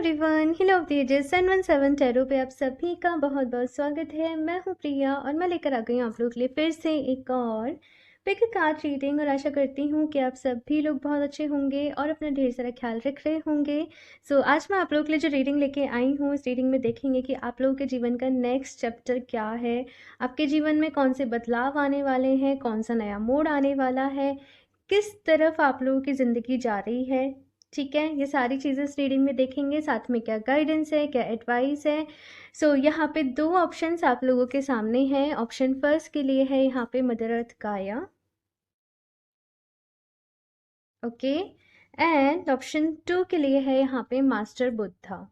Everyone, hello तेजस 717 tarot पे आप सभी का बहुत बहुत स्वागत है। मैं हूँ प्रिया और मैं लेकर आ गई हूँ आप लोगों के लिए फिर से एक और पिक कार्ड रीडिंग। और आशा करती हूँ कि आप सभी लोग बहुत अच्छे होंगे और अपना ढेर सारा ख्याल रख रहे होंगे। आज मैं आप लोगों के लिए जो रीडिंग लेके आई हूँ, इस रीडिंग में देखेंगे कि आप लोगों के जीवन का नेक्स्ट चैप्टर क्या है, आपके जीवन में कौन से बदलाव आने वाले हैं, कौन सा नया मोड़ आने वाला है, किस तरफ आप लोगों की ज़िंदगी जा रही है। ठीक है, ये सारी चीज़ें इस रीडिंग में देखेंगे, साथ में क्या गाइडेंस है, क्या एडवाइस है। यहाँ पे दो ऑप्शंस आप लोगों के सामने हैं। ऑप्शन फर्स्ट के लिए है यहाँ पे मदर अर्थ गाया, ओके, एंड ऑप्शन टू के लिए है यहाँ पे मास्टर बुद्धा।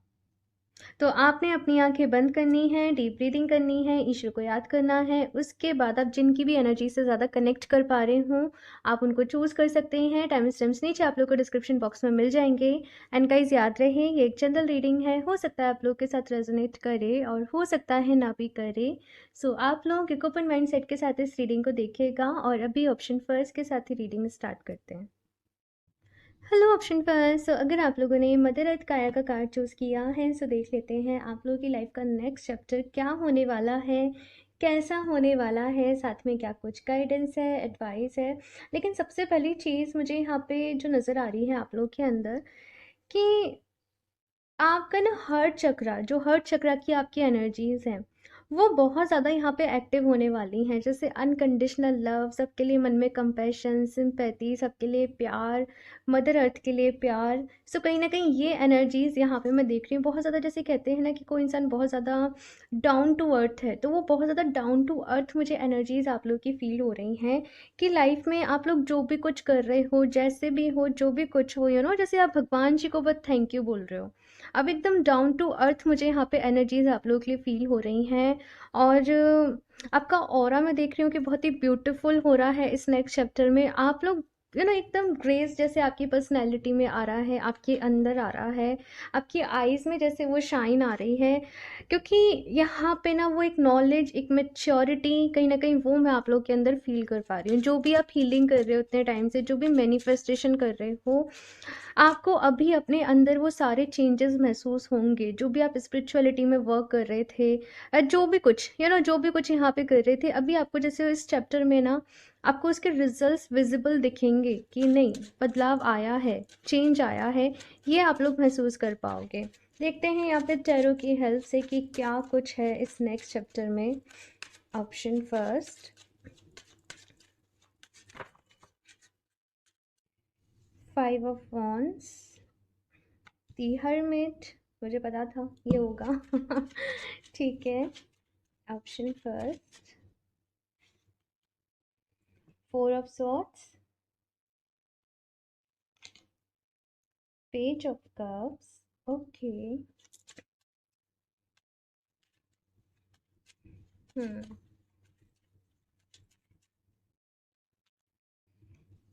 तो आपने अपनी आंखें बंद करनी है, डीप ब्रीदिंग करनी है, ईश्वर को याद करना है। उसके बाद आप जिनकी भी एनर्जी से ज़्यादा कनेक्ट कर पा रहे हो, आप उनको चूज़ कर सकते हैं। टाइम स्टैम्प्स नीचे आप लोग को डिस्क्रिप्शन बॉक्स में मिल जाएंगे। एंड गाइज याद रहे, ये एक जनरल रीडिंग है, हो सकता है आप लोग के साथ रेजोनेट करे और हो सकता है ना भी करे। आप लोग एक ओपन माइंड सेट के साथ इस रीडिंग को देखिएगा। और अभी ऑप्शन फर्स्ट के साथ ही रीडिंग स्टार्ट करते हैं। हेलो ऑप्शन पर अगर आप लोगों ने मदर अर्थ काया का कार्ड चूज़ किया है, देख लेते हैं आप लोगों की लाइफ का नेक्स्ट चैप्टर क्या होने वाला है, कैसा होने वाला है, साथ में क्या कुछ गाइडेंस है, एडवाइस है। लेकिन सबसे पहली चीज़ मुझे यहाँ पे जो नज़र आ रही है आप लोग के अंदर, कि आपका ना हार्ट चक्रा की आपकी एनर्जीज हैं, वो बहुत ज़्यादा यहाँ पे एक्टिव होने वाली हैं। जैसे अनकंडीशनल लव, सबके लिए मन में कंपैशन, सिंपैथी, सबके लिए प्यार, मदर अर्थ के लिए प्यार। कहीं ना कहीं ये एनर्जीज यहाँ पे मैं देख रही हूँ बहुत ज़्यादा। जैसे कहते हैं ना कि कोई इंसान बहुत ज़्यादा डाउन टू अर्थ है, तो वो बहुत ज़्यादा डाउन टू अर्थ मुझे एनर्जीज आप लोग की फील हो रही हैं। कि लाइफ में आप लोग जो भी कुछ कर रहे हो, जैसे भी हो, जो भी कुछ हो, जैसे आप भगवान जी को बस थैंक यू बोल रहे हो। अब एकदम डाउन टू अर्थ मुझे यहाँ पे एनर्जीज आप लोगों के लिए फील हो रही हैं। और आपका ऑरा मैं देख रही हूँ कि बहुत ही ब्यूटीफुल हो रहा है। इस नेक्स्ट चैप्टर में आप लोग एकदम ग्रेस जैसे आपकी पर्सनैलिटी में आ रहा है, आपके अंदर आ रहा है, आपकी आईज में जैसे वो शाइन आ रही है। क्योंकि यहाँ पे ना वो एक नॉलेज, एक मेच्योरिटी कहीं ना कहीं वो मैं आप लोग के अंदर फील कर पा रही हूँ। जो भी आप हीलिंग कर रहे हो उतने टाइम से, जो भी मैनिफेस्टेशन कर रहे हो, आपको अभी अपने अंदर वो सारे चेंजेस महसूस होंगे। जो भी आप स्पिरिचुअलिटी में वर्क कर रहे थे, जो भी कुछ जो भी कुछ यहाँ पे कर रहे थे, अभी आपको जैसे इस चैप्टर में ना आपको उसके रिजल्ट्स विजिबल दिखेंगे कि नहीं, बदलाव आया है, चेंज आया है, ये आप लोग महसूस कर पाओगे। देखते हैं यहाँ पे टैरो की हेल्प से कि क्या कुछ है इस नेक्स्ट चैप्टर में। Option first, 5 of wands, the hermit, मुझे पता था ये होगा। ठीक है। Option first, 4 of swords, page of cups, okay,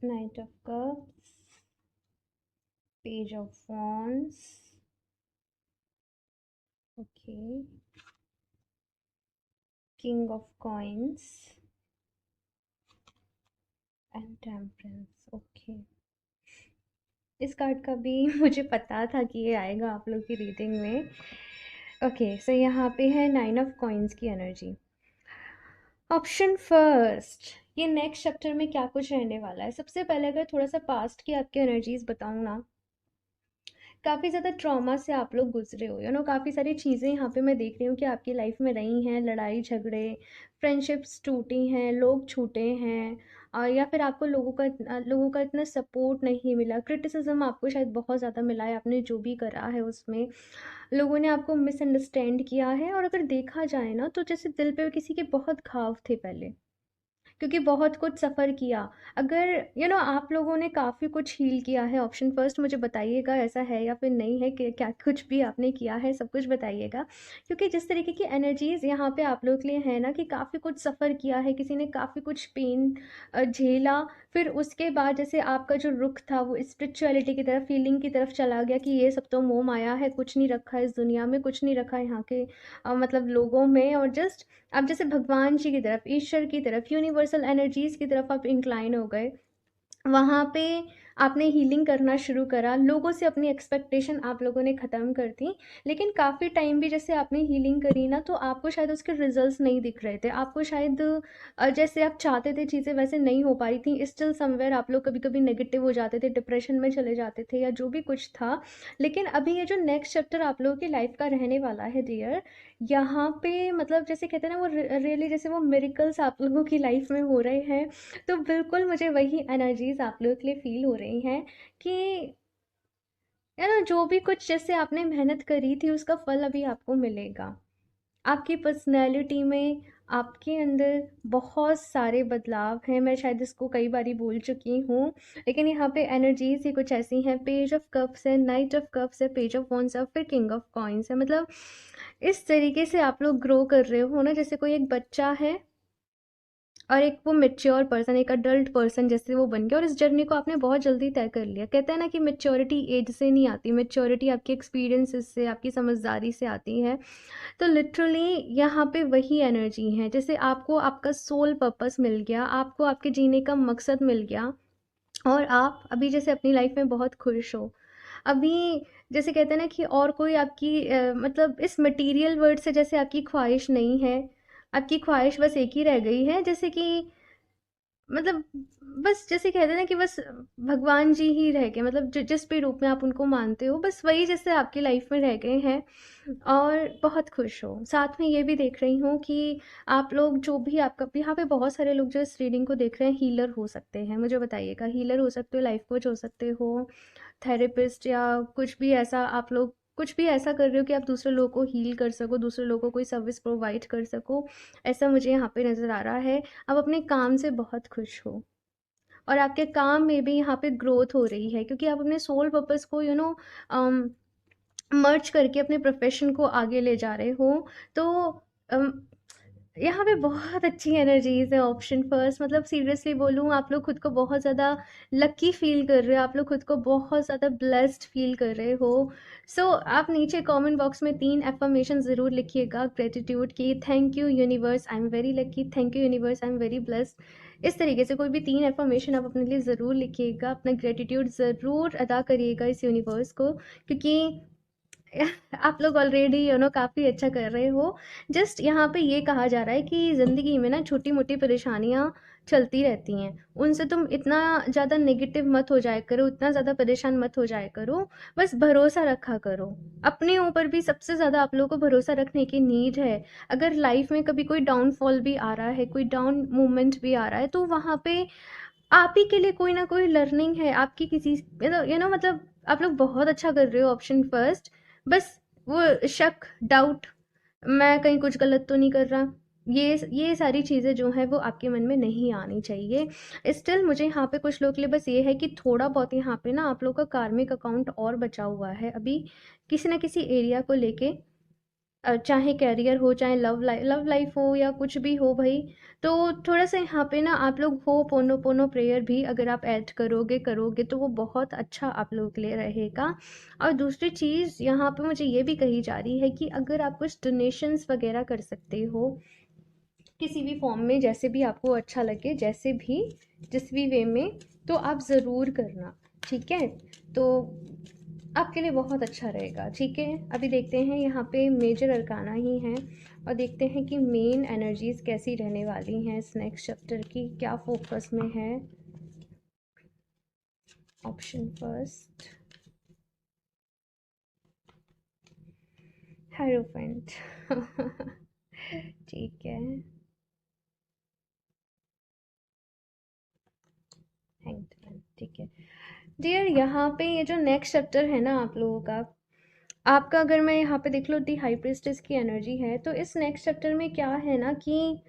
night of cups, page of wands, okay, king of coins and temperance, okay. इस कार्ड का भी मुझे पता था कि ये आएगा आप लोग की रीडिंग में। ओके, यहाँ पे है 9 ऑफ कॉइन्स की एनर्जी। ऑप्शन फर्स्ट, ये नेक्स्ट चैप्टर में क्या कुछ रहने वाला है। सबसे पहले अगर थोड़ा सा पास्ट की आपकी एनर्जीज बताऊँ ना, काफ़ी ज़्यादा ट्रॉमा से आप लोग गुजरे हो। काफ़ी सारी चीज़ें यहाँ पे मैं देख रही हूँ कि आपकी लाइफ में रही हैं। लड़ाई झगड़े, फ्रेंडशिप्स टूटी हैं, लोग छूटे हैं, या फिर आपको लोगों का इतना सपोर्ट नहीं मिला। क्रिटिसिज्म आपको शायद बहुत ज़्यादा मिला है, आपने जो भी करा है उसमें लोगों ने आपको मिसअंडरस्टैंड किया है। और अगर देखा जाए ना, तो जैसे दिल पे किसी के बहुत घाव थे पहले, क्योंकि बहुत कुछ सफ़र किया। अगर आप लोगों ने काफ़ी कुछ हील किया है। ऑप्शन फर्स्ट, मुझे बताइएगा ऐसा है या फिर नहीं है, कि क्या कुछ भी आपने किया है, सब कुछ बताइएगा। क्योंकि जिस तरीके की एनर्जीज़ यहाँ पे आप लोग के लिए है ना, कि काफ़ी कुछ सफ़र किया है, किसी ने काफ़ी कुछ पेन झेला, फिर उसके बाद जैसे आपका जो रुख था वो स्पिरिचुअलिटी की तरफ, फीलिंग की तरफ चला गया कि ये सब तो मोह माया है, कुछ नहीं रखा इस दुनिया में, कुछ नहीं रखा यहाँ के मतलब लोगों में, और जस्ट आप जैसे भगवान जी की तरफ, ईश्वर की तरफ, यूनिवर्सल एनर्जीज़ की तरफ आप इंक्लाइन हो गए। वहाँ पे आपने हीलिंग करना शुरू करा, लोगों से अपनी एक्सपेक्टेशन आप लोगों ने ख़त्म कर दी। लेकिन काफ़ी टाइम भी जैसे आपने हीलिंग करी ना, तो आपको शायद उसके रिजल्ट्स नहीं दिख रहे थे। आपको शायद जैसे आप चाहते थे चीज़ें वैसे नहीं हो पा रही थी। स्टिल समवेयर आप लोग कभी-कभी नेगेटिव हो जाते थे, डिप्रेशन में चले जाते थे या जो भी कुछ था। लेकिन अभी ये जो नेक्स्ट चैप्टर आप लोगों की लाइफ का रहने वाला है डियर, यहाँ पे मतलब जैसे कहते हैं ना वो रियली जैसे वो मिरेकल्स आप लोगों की लाइफ में हो रहे हैं। तो बिल्कुल मुझे वही एनर्जीज आप लोगों के लिए फील हो रही हैं कि है ना, जो भी कुछ जैसे आपने मेहनत करी थी उसका फल अभी आपको मिलेगा। आपकी पर्सनैलिटी में, आपके अंदर बहुत सारे बदलाव हैं। मैं शायद इसको कई बारी बोल चुकी हूँ, लेकिन यहाँ पे एनर्जीज ही कुछ ऐसी हैं। पेज ऑफ कप्स है, नाइट ऑफ कप्स है, पेज ऑफ वॉन्ड्स है, फिर किंग ऑफ कॉइन्स है। मतलब इस तरीके से आप लोग ग्रो कर रहे हो ना, जैसे कोई एक बच्चा है और एक वो मैच्योर पर्सन, एक अडल्ट पर्सन जैसे वो बन गया, और इस जर्नी को आपने बहुत जल्दी तय कर लिया। कहते हैं ना कि मैच्योरिटी एज से नहीं आती, मैच्योरिटी आपके एक्सपीरियंसेस से, आपकी समझदारी से आती है। तो लिटरली यहाँ पे वही एनर्जी है, जैसे आपको आपका सोल पर्पस मिल गया, आपको आपके जीने का मकसद मिल गया, और आप अभी जैसे अपनी लाइफ में बहुत खुश हो। अभी जैसे कहते हैं ना कि और कोई आपकी मतलब इस मटेरियल वर्ल्ड से जैसे आपकी ख्वाहिश नहीं है। आपकी ख्वाहिश बस एक ही रह गई है, जैसे कि मतलब बस जैसे कहते हैं ना कि बस भगवान जी ही रह गए, मतलब जिस भी रूप में आप उनको मानते हो, बस वही जैसे आपकी लाइफ में रह गए हैं। और बहुत खुश हो। साथ में ये भी देख रही हूँ कि आप लोग जो भी आपका यहाँ पे बहुत सारे लोग जो इस रीडिंग को देख रहे हैं हीलर हो सकते हैं। मुझे बताइएगा, हीलर हो सकते हो, लाइफ कोच हो सकते हो, थेरेपिस्ट, या कुछ भी ऐसा आप लोग कुछ भी ऐसा कर रहे हो कि आप दूसरे लोगों को हील कर सको, दूसरे लोगों को कोई सर्विस प्रोवाइड कर सको। ऐसा मुझे यहाँ पे नज़र आ रहा है। आप अपने काम से बहुत खुश हो, और आपके काम में भी यहाँ पे ग्रोथ हो रही है, क्योंकि आप अपने सोल पर्पस को मर्ज करके अपने प्रोफेशन को आगे ले जा रहे हो। तो अम, यहाँ पे बहुत अच्छी एनर्जीज है। ऑप्शन फर्स्ट, मतलब सीरियसली बोलूँ, आप लोग खुद को बहुत ज़्यादा लकी फील कर रहे हो, आप लोग खुद को बहुत ज़्यादा ब्लेस्ड फील कर रहे हो। सो आप नीचे कमेंट बॉक्स में 3 एफर्मेशन ज़रूर लिखिएगा ग्रेटिट्यूड की। Thank you universe, I am very lucky, thank you universe, I am very blessed. इस तरीके से कोई भी 3 एफर्मेशन आप अपने लिए ज़रूर लिखिएगा, अपना ग्रेटिट्यूड ज़रूर अदा करिएगा इस यूनिवर्स को, क्योंकि आप लोग ऑलरेडी काफ़ी अच्छा कर रहे हो। जस्ट यहाँ पे ये कहा जा रहा है कि ज़िंदगी में ना छोटी मोटी परेशानियाँ चलती रहती हैं, उनसे तुम इतना ज़्यादा नेगेटिव मत हो जाया करो, इतना ज़्यादा परेशान मत हो जाया करो। बस भरोसा रखा करो अपने ऊपर। भी सबसे ज़्यादा आप लोगों को भरोसा रखने की नीड है। अगर लाइफ में कभी कोई डाउनफॉल भी आ रहा है, कोई डाउन मूवमेंट भी आ रहा है, तो वहाँ पे आप ही के लिए कोई ना कोई लर्निंग है आपकी किसी मतलब आप लोग बहुत अच्छा कर रहे हो। ऑप्शन फर्स्ट, बस वो शक, डाउट, मैं कहीं कुछ गलत तो नहीं कर रहा, ये सारी चीज़ें जो हैं वो आपके मन में नहीं आनी चाहिए। स्टिल मुझे यहाँ पे कुछ लोग के लिए बस ये है कि थोड़ा बहुत यहाँ पे ना आप लोग का कार्मिक अकाउंट और बचा हुआ है अभी, किसी ना किसी एरिया को लेके। चाहे करियर हो, चाहे लव लाइफ हो, या कुछ भी हो भाई। तो थोड़ा सा यहाँ पे ना आप लोग हो पोनो पोनो प्रेयर भी अगर आप ऐड करोगे करोगे तो वो बहुत अच्छा आप लोगों के लिए रहेगा। और दूसरी चीज़ यहाँ पे मुझे ये भी कही जा रही है कि अगर आप कुछ डोनेशंस वगैरह कर सकते हो किसी भी फॉर्म में, जैसे भी आपको अच्छा लगे, जैसे भी जिस भी वे में, तो आप ज़रूर करना। ठीक है, तो आपके लिए बहुत अच्छा रहेगा। ठीक है, अभी देखते हैं यहाँ पे मेजर अरकाना ही हैं, और देखते हैं कि मेन एनर्जीज कैसी रहने वाली हैं इस नेक्स्ट चैप्टर की, क्या फोकस में है। Option first, hierophant. ठीक है, हैंगड, ठीक है डियर। यहाँ पे ये जो नेक्स्ट चैप्टर है ना आप लोगों का, आपका अगर मैं यहाँ पे देख लो दी हाई प्रिस्टेस की एनर्जी है, तो इस नेक्स्ट चैप्टर में क्या है ना कि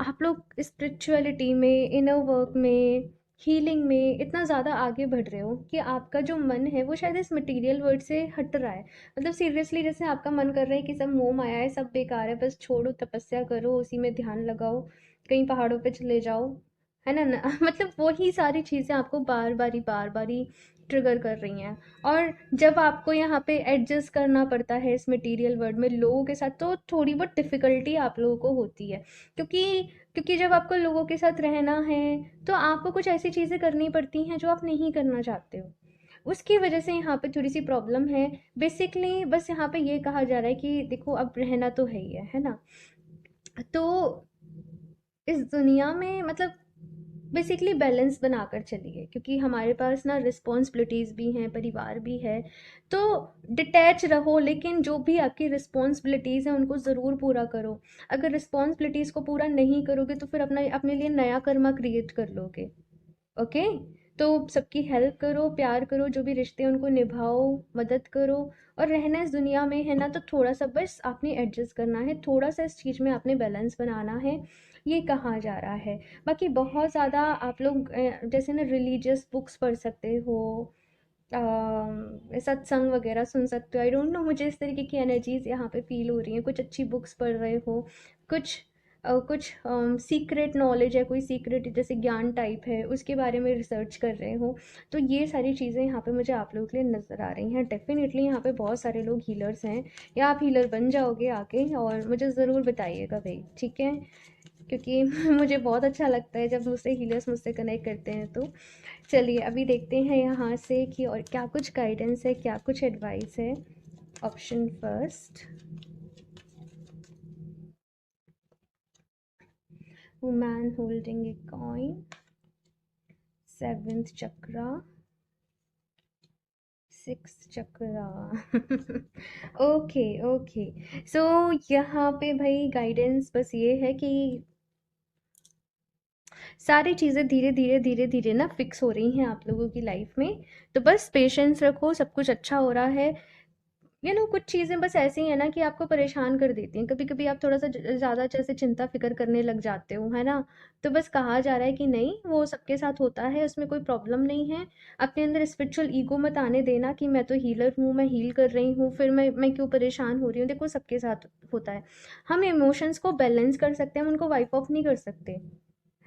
आप लोग स्पिरिचुअलिटी में, इनर वर्क में, हीलिंग में इतना ज़्यादा आगे बढ़ रहे हो कि आपका जो मन है वो शायद इस मटेरियल वर्ल्ड से हट रहा है। मतलब सीरियसली जैसे आपका मन कर रहा है कि सब मोह माया है, सब बेकार है, बस छोड़ो, तपस्या करो, उसी में ध्यान लगाओ, कहीं पहाड़ों पे चले जाओ, है ना ना। मतलब वही सारी चीज़ें आपको बार बारी ट्रिगर कर रही हैं। और जब आपको यहाँ पे एडजस्ट करना पड़ता है इस मटेरियल वर्ल्ड में लोगों के साथ, तो थोड़ी बहुत डिफ़िकल्टी आप लोगों को होती है, क्योंकि क्योंकि जब आपको लोगों के साथ रहना है तो आपको कुछ ऐसी चीज़ें करनी पड़ती हैं जो आप नहीं करना चाहते हो, उसकी वजह से यहाँ पे थोड़ी सी प्रॉब्लम है। बेसिकली बस यहाँ पे ये कहा जा रहा है कि देखो अब रहना तो है ना। तो इस दुनिया में मतलब बेसिकली बैलेंस बनाकर चलिए, क्योंकि हमारे पास ना रिस्पॉन्सिबिलिटीज़ भी हैं, परिवार भी है। तो डिटैच रहो, लेकिन जो भी आपकी रिस्पॉन्सिबिलिटीज़ हैं उनको ज़रूर पूरा करो। अगर रिस्पॉन्सिबिलिटीज़ को पूरा नहीं करोगे तो फिर अपना अपने लिए नया कर्मा क्रिएट कर लोगे। ओके। तो सबकी हेल्प करो, प्यार करो, जो भी रिश्ते हैं उनको निभाओ, मदद करो। और रहना इस दुनिया में है ना, तो थोड़ा सा बस आपने एडजस्ट करना है, थोड़ा सा इस चीज़ में आपने बैलेंस बनाना है, ये कहा जा रहा है। बाकी बहुत ज़्यादा आप लोग जैसे ना रिलीजियस बुक्स पढ़ सकते हो, सत्संग वगैरह सुन सकते हो। आई डोंट नो, मुझे इस तरीके की एनर्जीज यहाँ पे फील हो रही हैं। कुछ अच्छी बुक्स पढ़ रहे हो, कुछ कुछ सीक्रेट नॉलेज है, कोई सीक्रेट जैसे ज्ञान टाइप है, उसके बारे में रिसर्च कर रहे हो। तो ये सारी चीज़ें यहाँ पे मुझे आप लोगों के लिए नज़र आ रही हैं। डेफिनेटली यहाँ पे बहुत सारे लोग हीलर्स हैं, या आप हीलर बन जाओगे आके, और मुझे ज़रूर बताइएगा भाई, ठीक है? क्योंकि मुझे बहुत अच्छा लगता है जब दूसरे हीलर्स मुझसे कनेक्ट करते हैं। तो चलिए अभी देखते हैं यहाँ से कि और क्या कुछ गाइडेंस है, क्या कुछ एडवाइस है। Option first, woman holding a coin, seventh chakra, six chakra. Okay okay. So यहाँ पे भाई गाइडेंस बस ये है कि सारी चीज़ें धीरे धीरे धीरे धीरे ना फिक्स हो रही हैं आप लोगों की लाइफ में। तो बस पेशेंस रखो, सब कुछ अच्छा हो रहा है। कुछ चीज़ें बस ऐसी हैं ना कि आपको परेशान कर देती हैं। कभी कभी आप थोड़ा सा ज़्यादा जैसे चिंता फिक्र करने लग जाते हो, है ना। तो बस कहा जा रहा है कि नहीं, वो सबके साथ होता है, उसमें कोई प्रॉब्लम नहीं है। अपने अंदर स्पिरिचुअल ईगो मत आने देना कि मैं तो हीलर हूँ, मैं हील कर रही हूँ, फिर मैं क्यों परेशान हो रही हूँ। देखो सबके साथ होता है। हम इमोशंस को बैलेंस कर सकते हैं, हम उनको वाइप ऑफ नहीं कर सकते,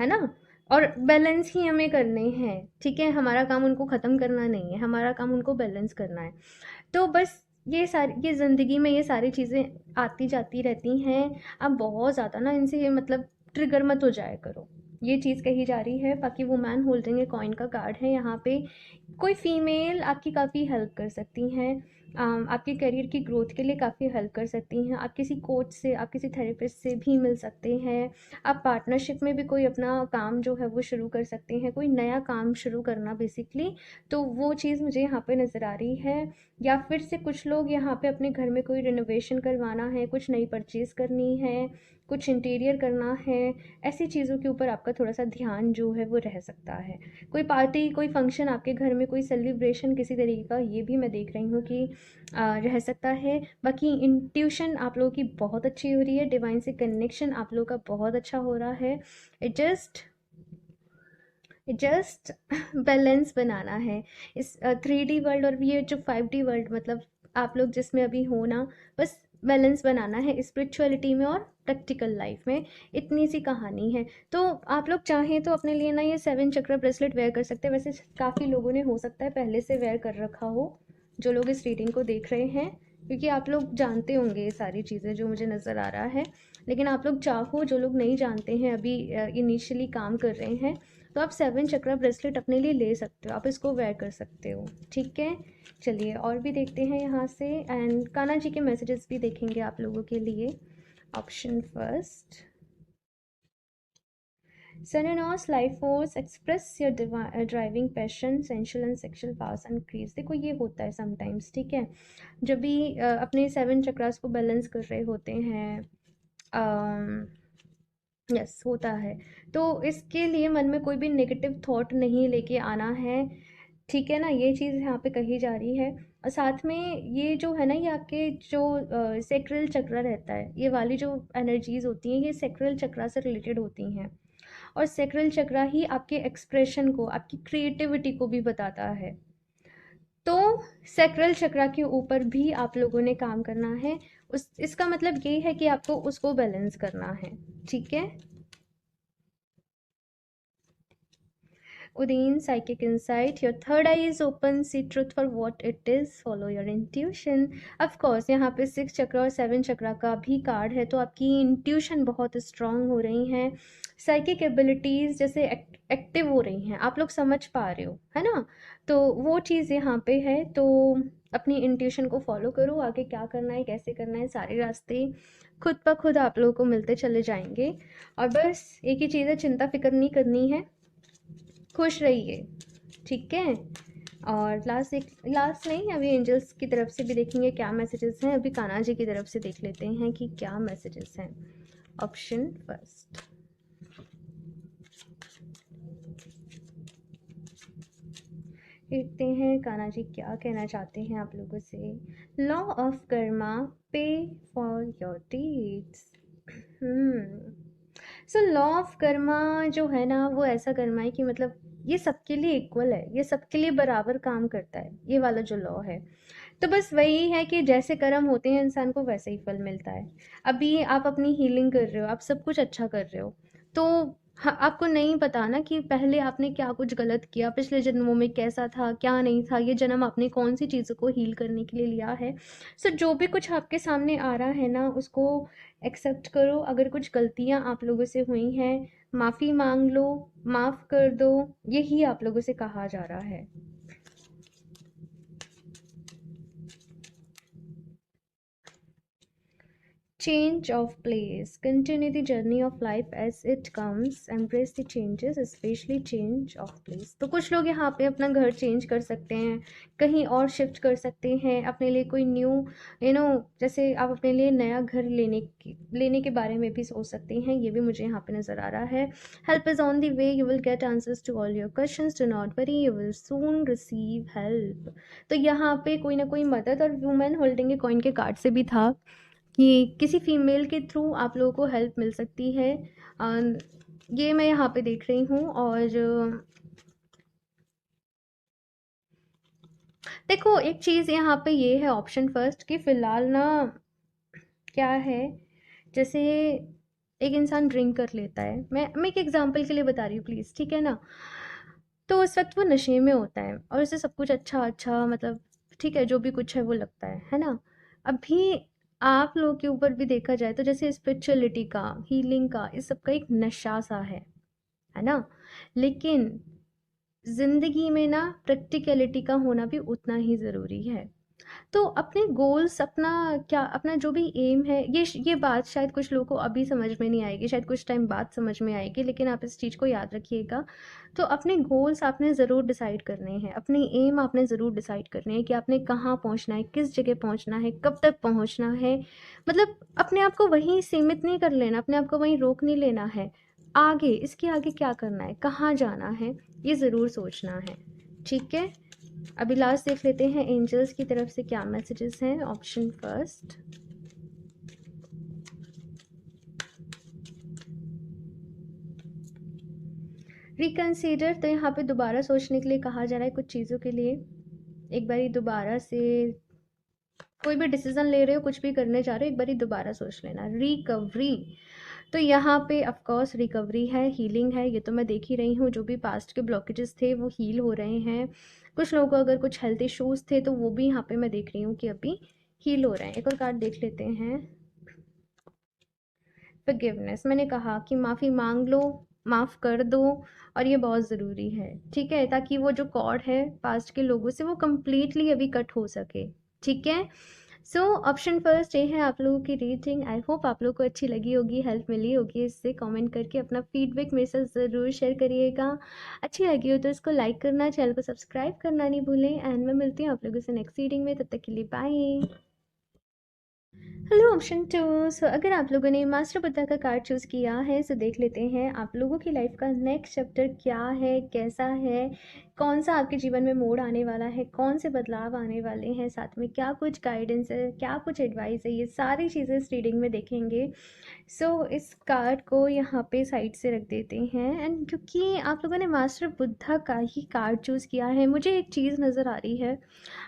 है ना। और बैलेंस ही हमें करने हैं, ठीक है। हमारा काम उनको ख़त्म करना नहीं है, हमारा काम उनको बैलेंस करना है। तो बस ये ज़िंदगी में ये सारी चीज़ें आती जाती रहती हैं। अब बहुत ज़्यादा ना इनसे मतलब ट्रिगर मत हो जाया करो, ये चीज़ कही जा रही है। बाकी वुमेन होल्डिंग ए कॉइन का कार्ड है यहाँ पे। कोई फीमेल आपकी काफ़ी हेल्प कर सकती हैं, आपके करियर की ग्रोथ के लिए काफ़ी हेल्प कर सकती हैं। आप किसी कोच से, आप किसी थेरेपिस्ट से भी मिल सकते हैं। आप पार्टनरशिप में भी कोई अपना काम जो है वो शुरू कर सकते हैं, कोई नया काम शुरू करना बेसिकली। तो वो चीज़ मुझे यहाँ पे नज़र आ रही है। या फिर से कुछ लोग यहाँ पे अपने घर में कोई रिनोवेशन करवाना है, कुछ नई परचेज़ करनी है, कुछ इंटीरियर करना है। ऐसी चीज़ों के ऊपर आपका थोड़ा सा ध्यान जो है वो रह सकता है। कोई पार्टी, कोई फंक्शन आपके घर में, कोई सेलिब्रेशन किसी तरीके का, ये भी मैं देख रही हूँ कि रह सकता है। बाकी इंट्यूशन आप लोगों की बहुत अच्छी हो रही है, डिवाइन से कनेक्शन आप लोगों का बहुत अच्छा हो रहा है। इट जस्ट बैलेंस बनाना है इस 3D वर्ल्ड और ये जो 5D वर्ल्ड, मतलब आप लोग जिसमें अभी हो ना, बस बैलेंस बनाना है स्पिरिचुअलिटी में और प्रैक्टिकल लाइफ में। इतनी सी कहानी है। तो आप लोग चाहें तो अपने लिए ना ये 7 चक्र ब्रेसलेट वेयर कर सकते हैं। वैसे काफ़ी लोगों ने हो सकता है पहले से वेयर कर रखा हो, जो लोग इस रीडिंग को देख रहे हैं, क्योंकि आप लोग जानते होंगे ये सारी चीज़ें जो मुझे नज़र आ रहा है। लेकिन आप लोग चाहो, जो लोग नहीं जानते हैं, अभी इनिशियली काम कर रहे हैं, तो आप 7 चक्रा ब्रेसलेट अपने लिए ले सकते हो, आप इसको वेयर कर सकते हो, ठीक है। चलिए और भी देखते हैं यहाँ से, एंड कान्हा जी के मैसेजेस भी देखेंगे आप लोगों के लिए। Option first, Sun in Oz life force express your driving passion, sensual and sexual powers increase। देखो ये होता है समटाइम्स, ठीक है। जब भी अपने 7 चक्रास को बैलेंस कर रहे होते हैं, यस होता है। तो इसके लिए मन में कोई भी नेगेटिव थॉट नहीं लेके आना है, ठीक है ना। ये चीज़ यहाँ पे कही जा रही है। और साथ में ये जो है ना, ये आपके जो सेक्रल चक्र रहता है, ये वाली जो एनर्जीज होती हैं, ये सेक्रल चक्र से रिलेटेड होती हैं। और सेक्रल चक्र ही आपके एक्सप्रेशन को, आपकी क्रिएटिविटी को भी बताता है। तो सेक्रल चक्र के ऊपर भी आप लोगों ने काम करना है। उस इसका मतलब ये है कि आपको उसको बैलेंस करना है, ठीक है। Udin, psychic insight. Your third eye is open. See truth for what it is. Follow your intuition. Of course, यहाँ पे 6 चक्र और 7 चक्र का भी कार्ड है, तो आपकी इंट्यूशन बहुत स्ट्रांग हो रही हैं। साइकिक एबिलिटीज़ जैसे एक्टिव हो रही हैं, आप लोग समझ पा रहे हो, है ना? तो वो चीज़ यहाँ पे है। तो अपनी इंट्यूशन को फॉलो करो, आगे क्या करना है, कैसे करना है, सारे रास्ते खुद ब खुद आप लोगों को मिलते चले जाएंगे। और बस एक ही चीज़ है, चिंता फिक्र नहीं करनी है, खुश रहिए, ठीक है? और लास्ट नहीं, अभी एंजल्स की तरफ से भी देखेंगे क्या मैसेजेस हैं। अभी कान्हा जी की तरफ से देख लेते हैं कि क्या मैसेजेस हैं। ऑप्शन फर्स्ट, देखते हैं कान्हा जी क्या कहना चाहते हैं आप लोगों से। लॉ ऑफ कर्मा, पे for your deeds. So law of Karma जो है ना, वो ऐसा कर्मा है कि मतलब ये सबके लिए इक्वल है, ये सबके लिए बराबर काम करता है, ये वाला जो लॉ है। तो बस वही है कि जैसे कर्म होते हैं इंसान को वैसे ही फल मिलता है। अभी आप अपनी हीलिंग कर रहे हो, आप सब कुछ अच्छा कर रहे हो, तो आपको नहीं पता ना कि पहले आपने क्या कुछ गलत किया, पिछले जन्मों में कैसा था क्या नहीं था, ये जन्म आपने कौन सी चीज़ों को हील करने के लिए लिया है। सो जो भी कुछ आपके सामने आ रहा है ना, उसको एक्सेप्ट करो। अगर कुछ गलतियाँ आप लोगों से हुई हैं, माफ़ी मांग लो, माफ़ कर दो, यही आप लोगों से कहा जा रहा है। Change of place. Continue the journey of life as it comes. Embrace the changes, especially change of place. तो कुछ लोग यहाँ पे अपना घर चेंज कर सकते हैं, कहीं और शिफ्ट कर सकते हैं, अपने लिए कोई न्यू जैसे आप अपने लिए नया घर लेने के बारे में भी सोच सकते हैं। ये भी मुझे यहाँ पे नज़र आ रहा है। Help is on the way, you will get answers to all your questions, do not worry, you will soon receive help. तो यहाँ पे कोई ना कोई मदद, और वुमेन होल्डिंग ए कॉइन के कार्ड से भी था कि किसी फीमेल के थ्रू आप लोगों को हेल्प मिल सकती है। ये मैं यहाँ पे देख रही हूँ। और देखो एक चीज़ यहाँ पे ये है, ऑप्शन फर्स्ट, कि फ़िलहाल ना क्या है, जैसे एक इंसान ड्रिंक कर लेता है, मैं एक एग्जांपल के लिए बता रही हूँ प्लीज़, ठीक है ना? तो उस वक्त वो नशे में होता है और उसे सब कुछ अच्छा अच्छा मतलब ठीक है, जो भी कुछ है वो लगता है ना? अभी आप लोगों के ऊपर भी देखा जाए तो जैसे स्पिरिचुअलिटी का, हीलिंग का, इस सब का एक नशा सा है ना? लेकिन ज़िंदगी में ना प्रैक्टिकलिटी का होना भी उतना ही ज़रूरी है। तो अपने गोल्स, अपना क्या, अपना जो भी एम है, ये बात शायद कुछ लोगों को अभी समझ में नहीं आएगी, शायद कुछ टाइम बाद समझ में आएगी, लेकिन आप इस चीज़ को याद रखिएगा। तो अपने गोल्स आपने ज़रूर डिसाइड करने हैं, अपने एम आपने ज़रूर डिसाइड करने हैं कि आपने कहाँ पहुँचना है, किस जगह पहुँचना है, कब तक पहुँचना है। मतलब अपने आप को वहीं सीमित नहीं कर लेना, अपने आप को वहीं रोक नहीं लेना है। आगे, इसके आगे क्या करना है, कहाँ जाना है, ये ज़रूर सोचना है, ठीक है? अभी लास्ट देख लेते हैं एंजल्स की तरफ से क्या मैसेजेस हैं। Option first, reconsider. तो यहाँ पे दोबारा सोचने के लिए कहा जा रहा है कुछ चीज़ों के लिए। एक बारी दोबारा से कोई भी डिसीजन ले रहे हो, कुछ भी करने जा रहे हो, एक बारी दोबारा सोच लेना। रिकवरी, तो यहाँ पे ऑफ कोर्स रिकवरी है, हीलिंग है, ये तो मैं देख ही रही हूँ। जो भी पास्ट के ब्लॉकेजेस थे वो हील हो रहे हैं। कुछ लोगों को अगर कुछ हेल्थ इश्यूज थे तो वो भी यहाँ पे मैं देख रही हूँ कि अभी हील हो रहे हैं। एक और कार्ड देख लेते हैं। फॉरगिवनेस, मैंने कहा कि माफ़ी मांग लो, माफ़ कर दो, और ये बहुत ज़रूरी है, ठीक है? ताकि वो जो कॉर्ड है पास्ट के लोगों से वो कम्प्लीटली अभी कट हो सके, ठीक है? सो ऑप्शन फर्स्ट ये है आप लोगों की रीडिंग। आई होप आप लोगों को अच्छी लगी होगी, हेल्प मिली होगी इससे। कमेंट करके अपना फीडबैक मेरे साथ ज़रूर शेयर करिएगा। अच्छी लगी हो तो इसको लाइक करना, चैनल को सब्सक्राइब करना नहीं भूलें। एंड मैं मिलती हूँ आप लोगों से नेक्स्ट रीडिंग में, तब तक के लिए bye. Hello option two. So अगर आप लोगों ने मास्टर बुद्धा का कार्ड चूज़ किया है, सो देख लेते हैं आप लोगों की लाइफ का नेक्स्ट चैप्टर क्या है, कैसा है, कौन सा आपके जीवन में मोड़ आने वाला है, कौन से बदलाव आने वाले हैं, साथ में क्या कुछ गाइडेंस है, क्या कुछ एडवाइस है, ये सारी चीज़ें इस रीडिंग में देखेंगे। इस कार्ड को यहाँ पे साइड से रख देते हैं। एंड क्योंकि आप लोगों ने मास्टर बुद्धा का ही कार्ड चूज़ किया है, मुझे एक चीज़ नज़र आ रही है,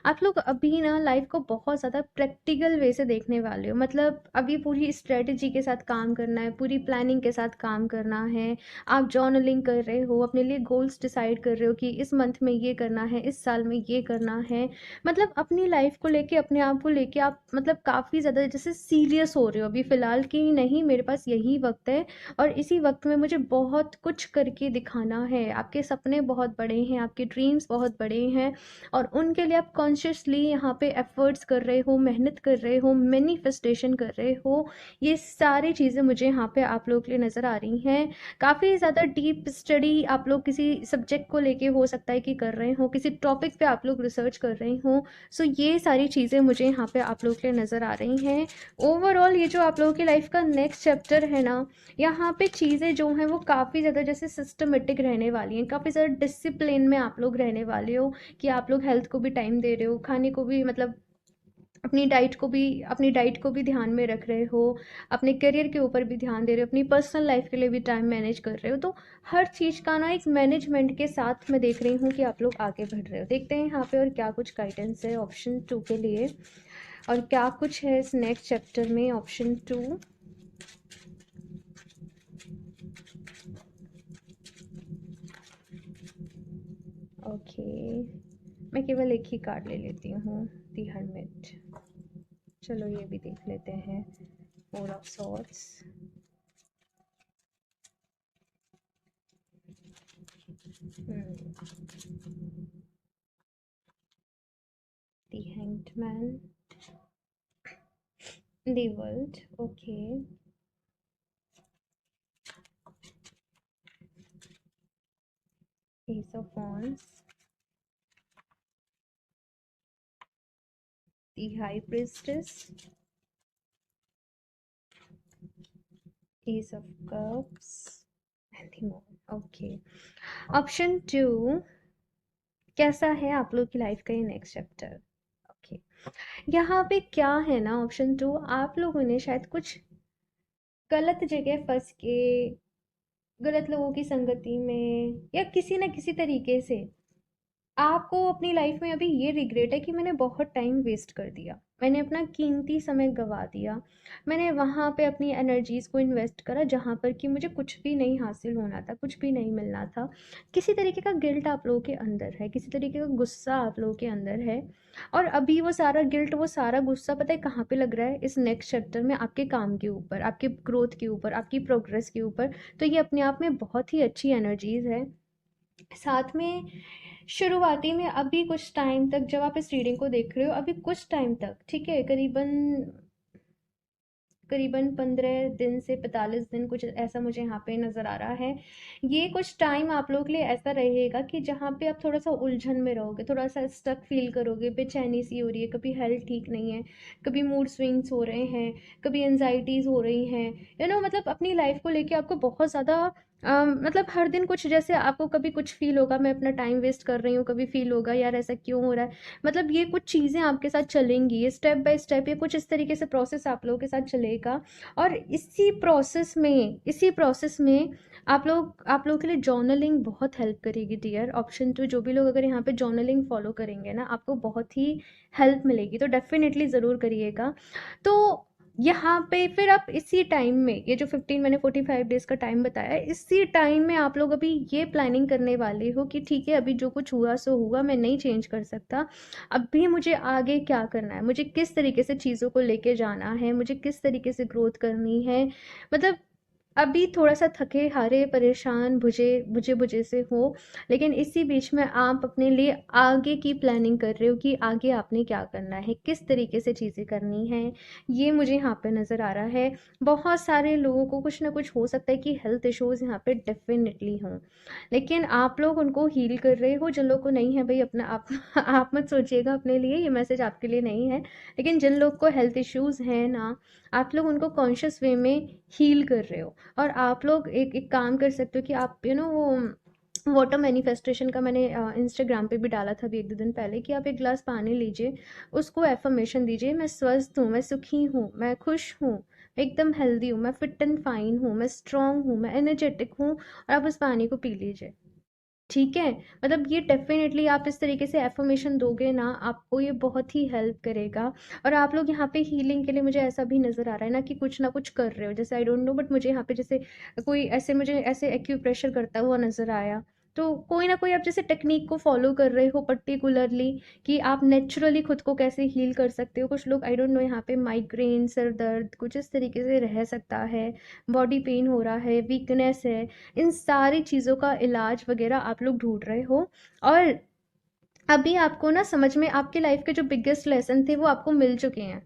आप लोग अभी ना लाइफ को बहुत ज़्यादा प्रैक्टिकल वे से देखने वाले हो। मतलब अभी पूरी स्ट्रेटजी के साथ काम करना है, पूरी प्लानिंग के साथ काम करना है। आप जर्नलिंग कर रहे हो, अपने लिए गोल्स डिसाइड कर रहे हो कि इस मंथ में ये करना है, इस साल में ये करना है। मतलब अपनी लाइफ को लेके, अपने आप को लेके आप मतलब काफ़ी ज़्यादा जैसे सीरियस हो रहे हो अभी फ़िलहाल, कि नहीं मेरे पास यही वक्त है और इसी वक्त में मुझे बहुत कुछ करके दिखाना है। आपके सपने बहुत बड़े हैं, आपके ड्रीम्स बहुत बड़े हैं और उनके लिए आप कॉन्शियसली यहाँ पे एफर्ट्स कर रहे हो, मेहनत कर रहे हो, मैनिफेस्टेशन कर रहे हो। ये सारी चीज़ें मुझे यहाँ पे आप लोगों के लिए नज़र आ रही हैं। काफ़ी ज़्यादा डीप स्टडी आप लोग किसी सब्जेक्ट को लेके हो सकता है कि कर रहे हो, किसी टॉपिक पे आप लोग रिसर्च कर रहे हो। ये सारी चीज़ें मुझे यहाँ पे आप लोगों के लिए नज़र आ रही हैं। ओवरऑल ये जो आप लोगों की लाइफ का नेक्स्ट चैप्टर है ना, यहाँ पे चीज़ें जो हैं वो काफ़ी ज़्यादा जैसे सिस्टमेटिक रहने वाली हैं, काफ़ी ज़्यादा डिसिप्लिन में आप लोग रहने वाले हो, कि आप लोग हेल्थ को भी टाइम दे रहे हो, खाने को भी मतलब अपनी डाइट को भी ध्यान में रख रहे हो, अपने करियर के ऊपर भी ध्यान दे रहे हो, अपनी पर्सनल लाइफ के लिए भी टाइम मैनेज कर रहे हो। तो हर चीज़ का ना एक मैनेजमेंट के साथ मैं देख रही हूँ कि आप लोग आगे बढ़ रहे हो। देखते हैं यहाँ पे और क्या कुछ गाइडेंस है ऑप्शन 2 के लिए, और क्या कुछ है इस नेक्स्ट चैप्टर में ऑप्शन 2। ओके, मैं केवल एक ही कार्ड ले लेती हूँ, द हर्मिट। चलो ये भी देख लेते हैं, four of swords, the hanged man, the world. Okay, S of wands, the high priestess, ace of cups and the moon। Okay, option 2 कैसा है आप लोग की लाइफ का ये नेक्स्ट चैप्टर। ओके, यहाँ पे क्या है ना, ऑप्शन 2 आप लोगों ने शायद कुछ गलत जगह फंस के, गलत लोगों की संगति में, या किसी न किसी तरीके से आपको अपनी लाइफ में अभी ये रिग्रेट है कि मैंने बहुत टाइम वेस्ट कर दिया, मैंने अपना कीमती समय गवा दिया, मैंने वहाँ पे अपनी एनर्जीज़ को इन्वेस्ट करा जहाँ पर कि मुझे कुछ भी नहीं हासिल होना था, कुछ भी नहीं मिलना था। किसी तरीके का गिल्ट आप लोगों के अंदर है, किसी तरीके का गुस्सा आप लोगों के अंदर है। और अभी वो सारा गिल्ट, वो सारा गुस्सा पता है कहाँ पे लग रहा है, इस नेक्स्ट चैप्टर में आपके काम के ऊपर, आपके ग्रोथ के ऊपर, आपकी प्रोग्रेस के ऊपर। तो ये अपने आप में बहुत ही अच्छी एनर्जीज़ है। साथ में शुरुआती में अभी कुछ टाइम तक जब आप इस रीडिंग को देख रहे हो, अभी कुछ टाइम तक, ठीक है, करीबन करीबन 15 दिन से 45 दिन कुछ ऐसा मुझे यहाँ पे नज़र आ रहा है। ये कुछ टाइम आप लोगों के लिए ऐसा रहेगा कि जहाँ पे आप थोड़ा सा उलझन में रहोगे, थोड़ा सा स्टक फील करोगे, बेचैनी सी हो रही है, कभी हेल्थ ठीक नहीं है, कभी मूड स्विंग्स हो रहे हैं, कभी एनजाइटीज़ हो रही हैं, मतलब अपनी लाइफ को लेके आपको बहुत ज़्यादा मतलब हर दिन कुछ, जैसे आपको कभी कुछ फील होगा मैं अपना टाइम वेस्ट कर रही हूँ, कभी फील होगा यार ऐसा क्यों हो रहा है। मतलब ये कुछ चीज़ें आपके साथ चलेंगी, ये स्टेप बाय स्टेप, ये कुछ इस तरीके से प्रोसेस आप लोगों के साथ चलेगा। और इसी प्रोसेस में आप लोगों के लिए जर्नलिंग बहुत हेल्प करेगी डियर। ऑप्शन 2 जो भी लोग अगर यहाँ पे जर्नलिंग फॉलो करेंगे ना, आपको बहुत ही हेल्प मिलेगी, तो डेफिनेटली ज़रूर करिएगा। तो यहाँ पे फिर आप इसी टाइम में, ये जो 15 मैंने 45 डेज का टाइम बताया है, इसी टाइम में आप लोग अभी ये प्लानिंग करने वाले हो कि ठीक है अभी जो कुछ हुआ सो हुआ, मैं नहीं चेंज कर सकता, अभी मुझे आगे क्या करना है, मुझे किस तरीके से चीज़ों को लेके जाना है, मुझे किस तरीके से ग्रोथ करनी है। मतलब अभी थोड़ा सा थके हारे परेशान बुझे बुझे बुझे से हो, लेकिन इसी बीच में आप अपने लिए आगे की प्लानिंग कर रहे हो कि आगे आपने क्या करना है, किस तरीके से चीज़ें करनी हैं। ये मुझे यहाँ पे नज़र आ रहा है। बहुत सारे लोगों को कुछ ना कुछ हो सकता है कि हेल्थ इश्यूज़ यहाँ पे डेफिनेटली हों, लेकिन आप लोग उनको हील कर रहे हो। जिन लोग को नहीं है भाई, अपना आप आप मत सोचिएगा अपने लिए, ये मैसेज आपके लिए नहीं है, लेकिन जिन लोग को हेल्थ इश्यूज़ हैं ना, आप लोग उनको कॉन्शियस वे में हील कर रहे हो। और आप लोग एक एक काम कर सकते हो कि आप वो वाटर मैनिफेस्टेशन का मैंने इंस्टाग्राम पे भी डाला था अभी 1-2 दिन पहले कि आप एक गिलास पानी लीजिए, उसको एफर्मेशन दीजिए, मैं स्वस्थ हूँ, मैं सुखी हूँ, मैं खुश हूँ, मैं एकदम हेल्दी हूँ, मैं फिट एंड फाइन हूँ, मैं स्ट्रांग हूँ, मैं एनर्जेटिक हूँ, और आप उस पानी को पी लीजिए। ठीक है? मतलब ये डेफ़िनेटली आप इस तरीके से अफ़र्मेशन दोगे ना, आपको ये बहुत ही हेल्प करेगा। और आप लोग यहाँ पे हीलिंग के लिए मुझे ऐसा भी नज़र आ रहा है ना कि कुछ ना कुछ कर रहे हो। जैसे आई डोंट नो, बट मुझे यहाँ पे जैसे कोई ऐसे मुझे ऐसे एक्यूप्रेशर करता हुआ नज़र आया। तो कोई ना कोई आप जैसे टेक्नीक को फ़ॉलो कर रहे हो पर्टिकुलरली, कि आप नेचुरली खुद को कैसे हील कर सकते हो। कुछ लोग आई डोंट नो यहाँ पे माइग्रेन, सिर दर्द कुछ इस तरीके से रह सकता है, बॉडी पेन हो रहा है, वीकनेस है, इन सारी चीज़ों का इलाज वगैरह आप लोग ढूंढ रहे हो। और अभी आपको ना समझ में आपके लाइफ के जो बिगेस्ट लेसन थे वो आपको मिल चुके हैं,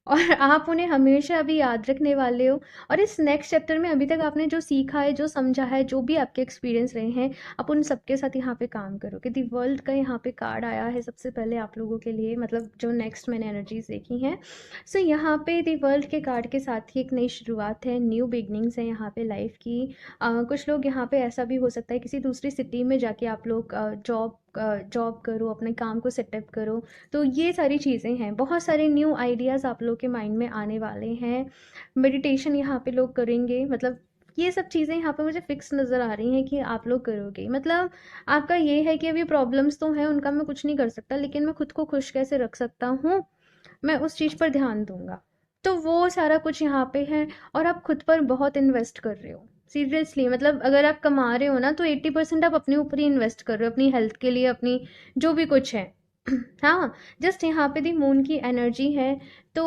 और आप उन्हें हमेशा अभी याद रखने वाले हो। और इस नेक्स्ट चैप्टर में अभी तक आपने जो सीखा है, जो समझा है, जो भी आपके एक्सपीरियंस रहे हैं, आप उन सबके साथ यहाँ पे काम करोगे। दी वर्ल्ड का यहाँ पे कार्ड आया है सबसे पहले आप लोगों के लिए, मतलब जो नेक्स्ट मैंने एनर्जीज देखी हैं। सो यहाँ पे दी वर्ल्ड के कार्ड के साथ ही एक नई शुरुआत है, न्यू बिगनिंग्स है यहाँ पे लाइफ की। कुछ लोग यहाँ पे ऐसा भी हो सकता है किसी दूसरी सिटी में जाके आप लोग जॉब करो, अपने काम को सेटअप करो। तो ये सारी चीज़ें हैं, बहुत सारे न्यू आइडियाज़ आप लोग के माइंड में आने वाले हैं। मेडिटेशन यहाँ पे लोग करेंगे, मतलब ये सब चीज़ें यहाँ पे मुझे फिक्स नज़र आ रही हैं कि आप लोग करोगे। मतलब आपका ये है कि अभी प्रॉब्लम्स तो हैं, उनका मैं कुछ नहीं कर सकता, लेकिन मैं खुद को खुश कैसे रख सकता हूँ, मैं उस चीज़ पर ध्यान दूंगा। तो वो सारा कुछ यहाँ पे है। और आप खुद पर बहुत इन्वेस्ट कर रहे हो, सीरियसली। मतलब अगर आप कमा रहे हो ना, तो 80% आप अपने ऊपर ही इन्वेस्ट कर रहे हो, अपनी हेल्थ के लिए, अपनी जो भी कुछ है। हाँ, जस्ट यहाँ पे दी मून की एनर्जी है। तो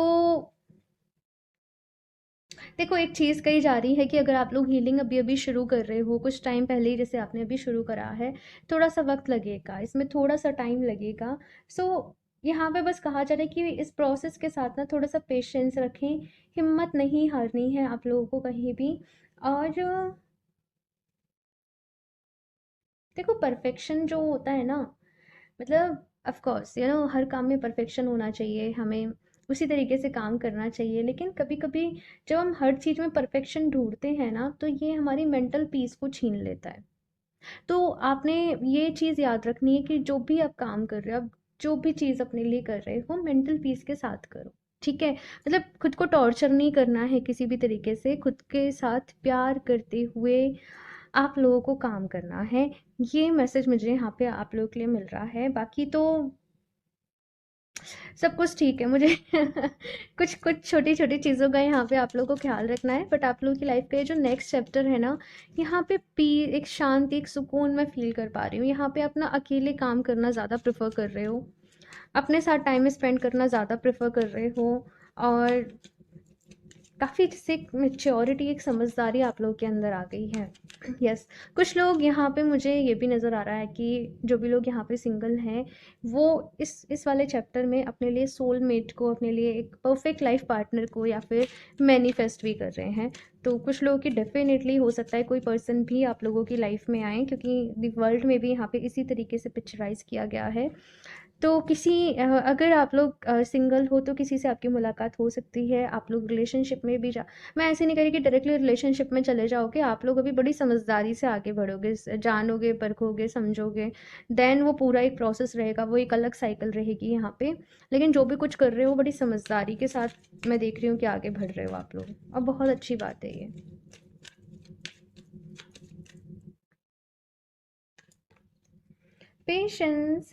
देखो, एक चीज़ कही जा रही है कि अगर आप लोग हीलिंग अभी अभी शुरू कर रहे हो, कुछ टाइम पहले ही जैसे आपने अभी शुरू करा है, थोड़ा सा वक्त लगेगा, इसमें थोड़ा सा टाइम लगेगा। सो यहाँ पे बस कहा जा रहा है कि इस प्रोसेस के साथ ना थोड़ा सा पेशेंस रखें, हिम्मत नहीं हारनी है आप लोगों को कहीं भी। और देखो, परफेक्शन जो होता है ना, मतलब ऑफ कोर्स हर काम में परफेक्शन होना चाहिए, हमें उसी तरीके से काम करना चाहिए। लेकिन कभी कभी जब हम हर चीज़ में परफेक्शन ढूंढते हैं ना, तो ये हमारी मेंटल पीस को छीन लेता है। तो आपने ये चीज़ याद रखनी है कि जो भी आप काम कर रहे हो, आप जो भी चीज़ अपने लिए कर रहे हो, मेंटल पीस के साथ करो। ठीक है? मतलब खुद को टॉर्चर नहीं करना है किसी भी तरीके से, खुद के साथ प्यार करते हुए आप लोगों को काम करना है। ये मैसेज मुझे यहाँ पे आप लोगों के लिए मिल रहा है। बाकी तो सब कुछ ठीक है मुझे। कुछ कुछ छोटी छोटी चीज़ों का यहाँ पे आप लोगों को ख्याल रखना है, बट आप लोगों की लाइफ का ये जो नेक्स्ट चैप्टर है ना, यहाँ पे पी एक शांति, एक सुकून मैं फील कर पा रही हूँ। यहाँ पे अपना अकेले काम करना ज़्यादा प्रेफर कर रहे हो, अपने साथ टाइम स्पेंड करना ज़्यादा प्रेफर कर रहे हो। और काफ़ी जैसे एक मैच्योरिटी, एक समझदारी आप लोगों के अंदर आ गई है। यस। कुछ लोग यहाँ पे मुझे ये भी नज़र आ रहा है कि जो भी लोग यहाँ पे सिंगल हैं, वो इस वाले चैप्टर में अपने लिए सोलमेट को, अपने लिए एक परफेक्ट लाइफ पार्टनर को या फिर मैनिफेस्ट भी कर रहे हैं। तो कुछ लोगों की डेफिनेटली हो सकता है कोई पर्सन भी आप लोगों की लाइफ में आए, क्योंकि द वर्ल्ड में भी यहाँ पे इसी तरीके से पिक्चराइज किया गया है। तो अगर आप लोग सिंगल हो तो किसी से आपकी मुलाकात हो सकती है। आप लोग रिलेशनशिप में भी जा मैं ऐसे नहीं कह रही कि डायरेक्टली रिलेशनशिप में चले जाओगे, आप लोग अभी बड़ी समझदारी से आगे बढ़ोगे, जानोगे, परखोगे, समझोगे। देन वो पूरा एक प्रोसेस रहेगा, वो एक अलग साइकिल रहेगी यहाँ पे। लेकिन जो भी कुछ कर रहे हो बड़ी समझदारी के साथ मैं देख रही हूँ कि आगे बढ़ रहे हो आप लोग, और बहुत अच्छी बात है ये। पेशेंस।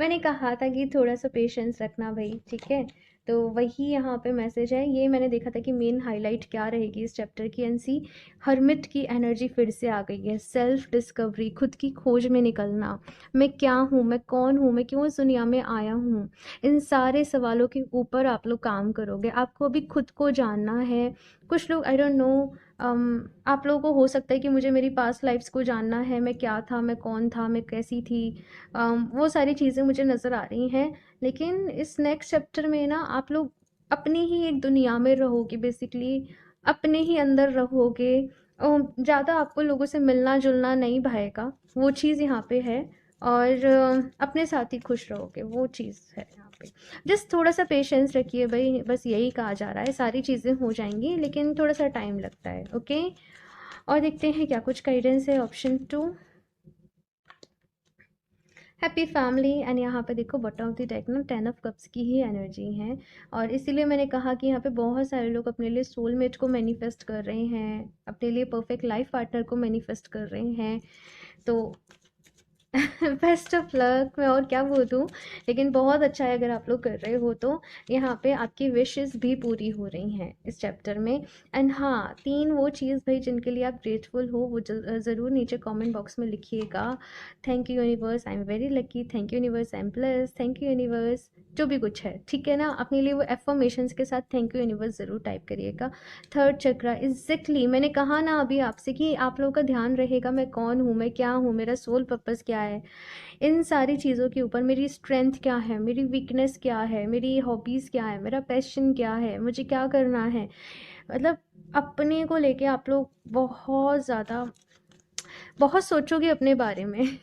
मैंने कहा था कि थोड़ा सा पेशेंस रखना भाई, ठीक है? तो वही यहाँ पे मैसेज है। ये मैंने देखा था कि मेन हाईलाइट क्या रहेगी इस चैप्टर की। एनसी हर्मिट की एनर्जी फिर से आ गई है, सेल्फ डिस्कवरी, खुद की खोज में निकलना। मैं क्या हूँ, मैं कौन हूँ, मैं क्यों इस दुनिया में आया हूँ, इन सारे सवालों के ऊपर आप लोग काम करोगे। आपको अभी खुद को जानना है। कुछ लोग आई डोंट नो, आप लोगों को हो सकता है कि मुझे मेरी पास्ट लाइफ्स को जानना है, मैं क्या था, मैं कौन था, मैं कैसी थी। वो सारी चीज़ें मुझे नज़र आ रही हैं। लेकिन इस नेक्स्ट चैप्टर में ना आप लोग अपनी ही एक दुनिया में रहोगे बेसिकली, अपने ही अंदर रहोगे। ज़्यादा आपको लोगों से मिलना जुलना नहीं भाएगा, वो चीज़ यहाँ पे है। और अपने साथ ही खुश रहोगे, वो चीज़ है यहाँ पे। जस्ट थोड़ा सा पेशेंस रखिए भाई, बस यही कहा जा रहा है। सारी चीज़ें हो जाएंगी, लेकिन थोड़ा सा टाइम लगता है। ओके, और देखते हैं क्या कुछ गाइडेंस है। ऑप्शन 2। हैप्पी फैमिली एंड यहाँ पे देखो बॉटम ऑफ द डेक ना 10 ऑफ कप्स की ही एनर्जी है। और इसीलिए मैंने कहा कि यहाँ पे बहुत सारे लोग अपने लिए सोलमेट को मैनिफेस्ट कर रहे हैं, अपने लिए परफेक्ट लाइफ पार्टनर को मैनिफेस्ट कर रहे हैं। तो बेस्ट ऑफ लक, मैं और क्या बोलूँ। लेकिन बहुत अच्छा है अगर आप लोग कर रहे हो तो। यहाँ पे आपकी विशेस भी पूरी हो रही हैं इस चैप्टर में। एंड हाँ, 3 वो चीज़ भाई जिनके लिए आप ग्रेटफुल हो वो ज़रूर नीचे कमेंट बॉक्स में लिखिएगा। Thank you universe, I am very lucky, thank you universe, I am blessed, thank you universe, जो भी कुछ है, ठीक है ना। अपने लिए वो एफर्मेशंस के साथ थैंक यू यूनिवर्स ज़रूर टाइप करिएगा। थर्ड चक्रा, एग्जैक्टली मैंने कहा ना अभी आपसे कि आप लोगों का ध्यान रहेगा मैं कौन हूँ, मैं क्या हूँ, मेरा सोल पर्पस क्या है, इन सारी चीज़ों के ऊपर। मेरी स्ट्रेंथ क्या है, मेरी वीकनेस क्या है, मेरी हॉबीज़ क्या है, मेरा पैशन क्या है, मुझे क्या करना है। मतलब अपने को लेके आप लोग बहुत ज़्यादा बहुत सोचोगे अपने बारे में।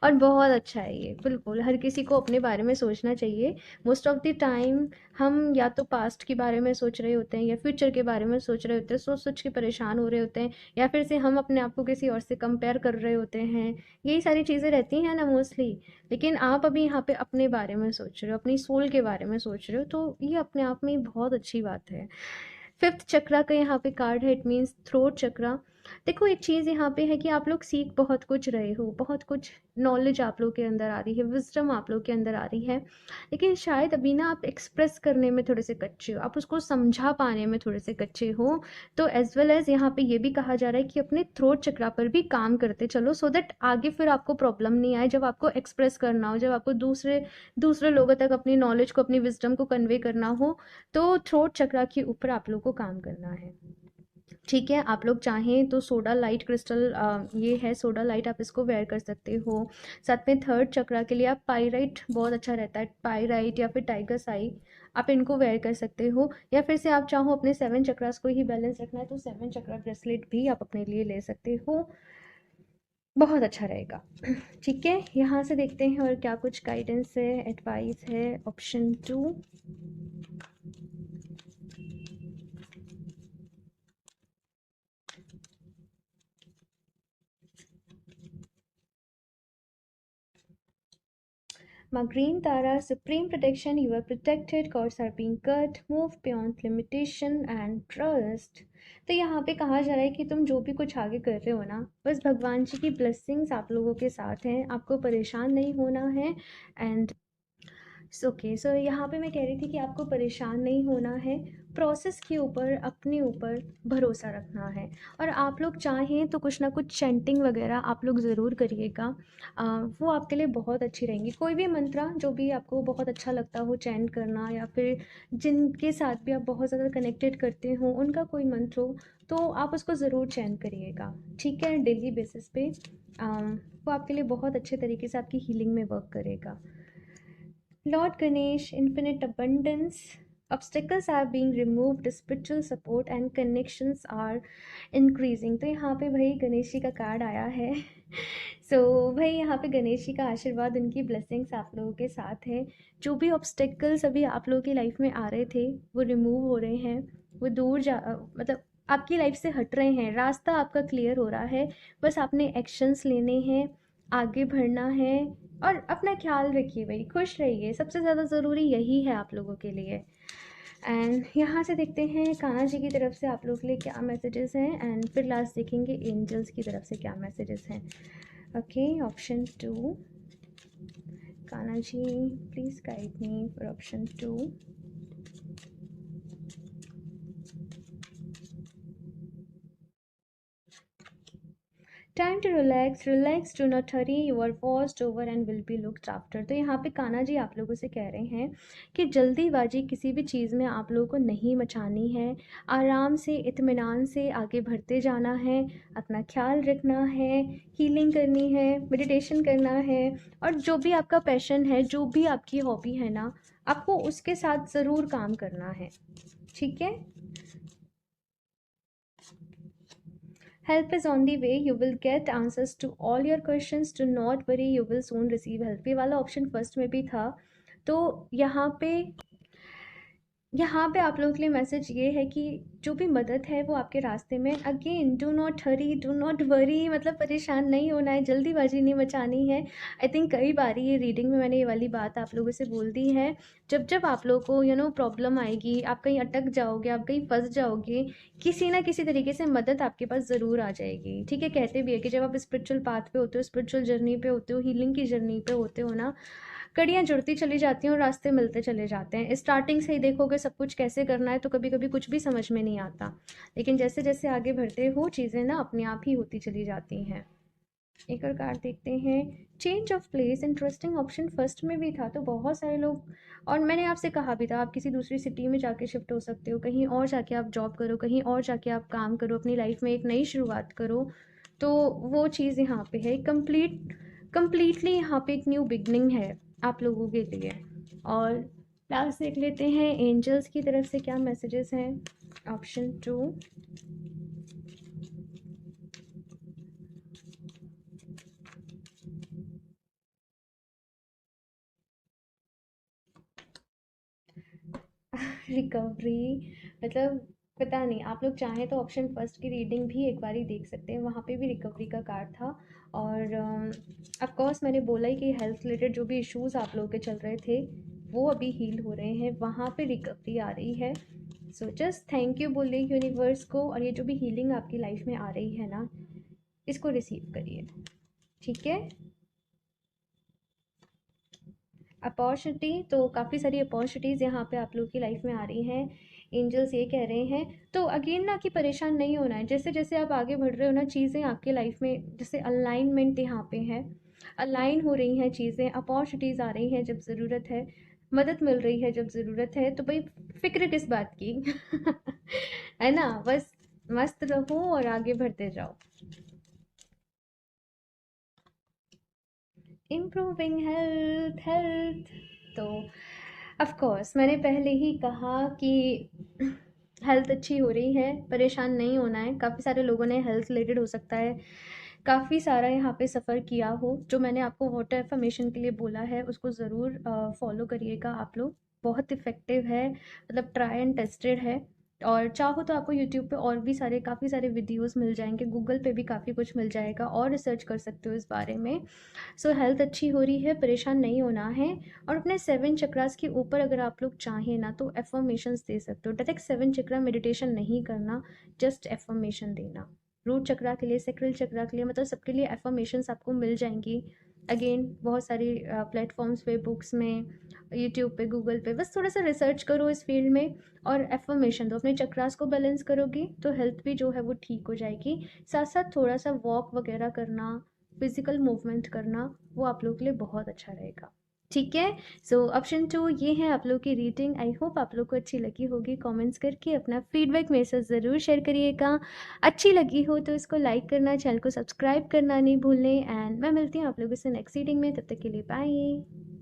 और बहुत अच्छा है ये, बिल्कुल हर किसी को अपने बारे में सोचना चाहिए। मोस्ट ऑफ द टाइम हम या तो पास्ट के बारे में सोच रहे होते हैं या फ्यूचर के बारे में सोच रहे होते हैं, सोच सोच के परेशान हो रहे होते हैं, या फिर से हम अपने आप को किसी और से कंपेयर कर रहे होते हैं। यही सारी चीज़ें रहती हैं ना मोस्टली। लेकिन आप अभी यहाँ पे अपने बारे में सोच रहे हो, अपनी सोल के बारे में सोच रहे हो, तो ये अपने आप में बहुत अच्छी बात है। फिफ्थ चक्रा का यहाँ पे कार्ड है, इट मीन्स थ्रोट चक्रा। देखो एक चीज़ यहाँ पे है कि आप लोग सीख बहुत कुछ रहे हो, बहुत कुछ नॉलेज आप लोग के अंदर आ रही है, विजडम आप लोग के अंदर आ रही है। लेकिन शायद अभी ना आप एक्सप्रेस करने में थोड़े से कच्चे हो, आप उसको समझा पाने में थोड़े से कच्चे हो। तो एज वेल एज यहाँ पे ये भी कहा जा रहा है कि अपने थ्रोट चक्रा पर भी काम करते चलो, सो दैट आगे फिर आपको प्रॉब्लम नहीं आए जब आपको एक्सप्रेस करना हो, जब आपको दूसरे दूसरे लोगों तक अपनी नॉलेज को, अपनी विजडम को कन्वे करना हो। तो थ्रोट चक्रा के ऊपर आप लोग को काम करना है। ठीक है, आप लोग चाहें तो सोडा लाइट क्रिस्टल, ये है सोडा लाइट, आप इसको वेयर कर सकते हो। साथ में थर्ड चक्रा के लिए आप पाइराइट बहुत अच्छा रहता है, पाइराइट या फिर टाइगर साई, आप इनको वेयर कर सकते हो। या फिर से आप चाहो अपने 7 चक्रास को ही बैलेंस रखना है तो 7 चक्रा ब्रेसलेट भी आप अपने लिए ले सकते हो, बहुत अच्छा रहेगा। ठीक है, यहाँ से देखते हैं और क्या कुछ गाइडेंस है, एडवाइस है। Option 2, Green Tara, supreme protection, you are protected, cords are being cut, move beyond limitation and trust। तो यहाँ पे कहा जा रहा है कि तुम जो भी कुछ आगे कर रहे हो ना, बस भगवान जी की ब्लेसिंग्स आप लोगों के साथ हैं, आपको परेशान नहीं होना है। एंड ओके, सो यहाँ पे मैं कह रही थी कि आपको परेशान नहीं होना है, प्रोसेस के ऊपर अपने ऊपर भरोसा रखना है। और आप लोग चाहें तो कुछ ना कुछ चैंटिंग वगैरह आप लोग ज़रूर करिएगा, वो आपके लिए बहुत अच्छी रहेंगी। कोई भी मंत्रा जो भी आपको बहुत अच्छा लगता हो चैंट करना, या फिर जिनके साथ भी आप बहुत ज़्यादा कनेक्टेड करते हो उनका कोई मंत्र हो तो आप उसको ज़रूर चैंट करिएगा, ठीक है, डेली बेसिस पे। वो आपके लिए बहुत अच्छे तरीके से आपकी हीलिंग में वर्क करेगा। Lord Ganesh, infinite abundance, obstacles are being removed, spiritual support and connections are increasing। तो यहाँ पे भाई गणेश जी का कार्ड आया है। भाई यहाँ पे गणेश जी का आशीर्वाद, उनकी ब्लेसिंग्स आप लोगों के साथ है। जो भी ऑब्स्टेकल्स अभी आप लोगों की लाइफ में आ रहे थे वो रिमूव हो रहे हैं, वो मतलब आपकी लाइफ से हट रहे हैं, रास्ता आपका क्लियर हो रहा है। बस आपने एक्शंस लेने हैं, आगे बढ़ना है। और अपना ख्याल रखिए भाई, खुश रहिए, सबसे ज़्यादा ज़रूरी यही है आप लोगों के लिए। एंड यहाँ से देखते हैं कान्हा जी की तरफ से आप लोगों के लिए क्या मैसेजेस हैं, एंड फिर लास्ट देखेंगे एंजल्स की तरफ से क्या मैसेजेस हैं। Okay, option 2, Kanha ji please guide me for option 2। Time to relax, relax, do not hurry, you are watched over and will be looked after. तो यहाँ पे कान्हा जी आप लोगों से कह रहे हैं कि जल्दीबाजी किसी भी चीज़ में आप लोगों को नहीं मचानी है, आराम से इत्मीनान से आगे बढ़ते जाना है, अपना ख्याल रखना है, हीलिंग करनी है, मेडिटेशन करना है, और जो भी आपका पैशन है, जो भी आपकी हॉबी है ना, आपको उसके साथ ज़रूर काम करना है, ठीक है। Help is on the way. You will get answers to all your questions. Do not worry. You will soon receive help। ये वाला ऑप्शन फर्स्ट में भी था। तो यहाँ पे यहाँ पे आप लोगों के लिए मैसेज ये है कि जो भी मदद है वो आपके रास्ते में, again do not Hari, do not worry, मतलब परेशान नहीं होना है, जल्दीबाजी नहीं मचानी है। आई थिंक कई बार ये रीडिंग में मैंने ये वाली बात आप लोगों से बोल दी है। जब जब आप लोगों को प्रॉब्लम आएगी, आप कहीं अटक जाओगे, आप कहीं फंस जाओगे, किसी ना किसी तरीके से मदद आपके पास ज़रूर आ जाएगी। ठीक है, कहते भी है कि जब आप स्पिरिचुअल पाथ पे होते हो, स्पिरिचुअल जर्नी पे होते हो, हीलिंग की जर्नी पे होते हो ना, कड़ियाँ जुड़ती चली जाती हैं और रास्ते मिलते चले जाते हैं। स्टार्टिंग से ही देखोगे सब कुछ कैसे करना है तो कभी कभी कुछ भी समझ में नहीं आता, लेकिन जैसे जैसे आगे बढ़ते हो चीज़ें ना अपने आप ही होती चली जाती हैं। एक और कार्ड देखते हैं, change of place. Interesting, option first में भी था, तो बहुत सारे लोग, और मैंने आपसे कहा भी था आप किसी दूसरी सिटी में जाके शिफ्ट हो सकते हो, कहीं और जाके आप जॉब करो, कहीं और जाके आप काम करो, अपनी लाइफ में एक नई शुरुआत करो। तो वो चीज़ यहाँ पे है, कंप्लीटली यहाँ पे एक न्यू बिगनिंग है आप लोगों के लिए। और लास्ट देख लेते हैं एंजल्स की तरफ से क्या मैसेजेस हैं। ऑप्शन 2, रिकवरी, मतलब पता नहीं, आप लोग चाहें तो ऑप्शन फर्स्ट की रीडिंग भी एक बार ही देख सकते हैं, वहाँ पे भी रिकवरी का कार्ड था। और ऑफ कोर्स मैंने बोला ही कि हेल्थ रिलेटेड जो भी इश्यूज आप लोगों के चल रहे थे वो अभी हील हो रहे हैं, वहाँ पे रिकवरी आ रही है। सो जस्ट थैंक यू बोलिए यूनिवर्स को, और ये जो भी हीलिंग आपकी लाइफ में आ रही है ना, इसको रिसीव करिए। ठीक है, अपॉर्चुनिटी, तो काफ़ी सारी अपॉर्चुनिटीज़ यहाँ पे आप लोगों की लाइफ में आ रही हैं। एंजल्स ये कह रहे हैं, तो अगेन ना कि परेशान नहीं होना है, जैसे जैसे आप आगे बढ़ रहे हो ना, चीज़ें आपके लाइफ में जैसे अलाइनमेंट यहाँ पे है, अलाइन हो रही हैं चीज़ें, अपॉर्चुनिटीज़ आ रही हैं जब ज़रूरत है, मदद मिल रही है जब ज़रूरत है, तो भाई फिक्र किस बात की है ना, बस मस्त रहो और आगे बढ़ते जाओ। इम्प्रूविंग हेल्थ, हेल्थ, तो ऑफ कोर्स मैंने पहले ही कहा कि हेल्थ अच्छी हो रही है, परेशान नहीं होना है। काफ़ी सारे लोगों ने हेल्थ रिलेटेड हो सकता है काफ़ी सारा यहाँ पे सफ़र किया हो, जो मैंने आपको वाटर एफर्मेशन के लिए बोला है उसको ज़रूर फॉलो करिएगा आप लोग, बहुत इफ़ेक्टिव है, मतलब ट्राई एंड टेस्टेड है। और चाहो तो आपको यूट्यूब पे और भी सारे काफ़ी सारे वीडियोस मिल जाएंगे, गूगल पे भी काफ़ी कुछ मिल जाएगा और रिसर्च कर सकते हो इस बारे में। सो हेल्थ अच्छी हो रही है, परेशान नहीं होना है। और अपने 7 चक्रास के ऊपर अगर आप लोग चाहें ना तो एफर्मेशंस दे सकते हो, डायरेक्ट 7 चक्रा मेडिटेशन नहीं करना, जस्ट एफर्मेशन देना। रूट चक्रा के लिए, सेक्रल चक्रा के लिए, मतलब सबके लिए एफर्मेशंस आपको मिल जाएंगी। अगेन बहुत सारी प्लेटफॉर्म्स पे, बुक्स में, यूट्यूब पे, गूगल पे, बस थोड़ा सा रिसर्च करो इस फील्ड में और एफर्मेशन दो। अपने चक्रास को बैलेंस करोगी तो हेल्थ भी जो है वो ठीक हो जाएगी। साथ साथ थोड़ा सा वॉक वगैरह करना, फिजिकल मूवमेंट करना, वो आप लोग के लिए बहुत अच्छा रहेगा। ठीक है, सो ऑप्शन 2 ये है आप लोग की रीडिंग। आई होप आप लोग को अच्छी लगी होगी, कमेंट्स करके अपना फीडबैक मेरे साथ ज़रूर शेयर करिएगा। अच्छी लगी हो तो इसको लाइक करना, चैनल को सब्सक्राइब करना नहीं भूलें, एंड मैं मिलती हूँ आप लोगों से नेक्स्ट रीडिंग में, तब तक के लिए बाय।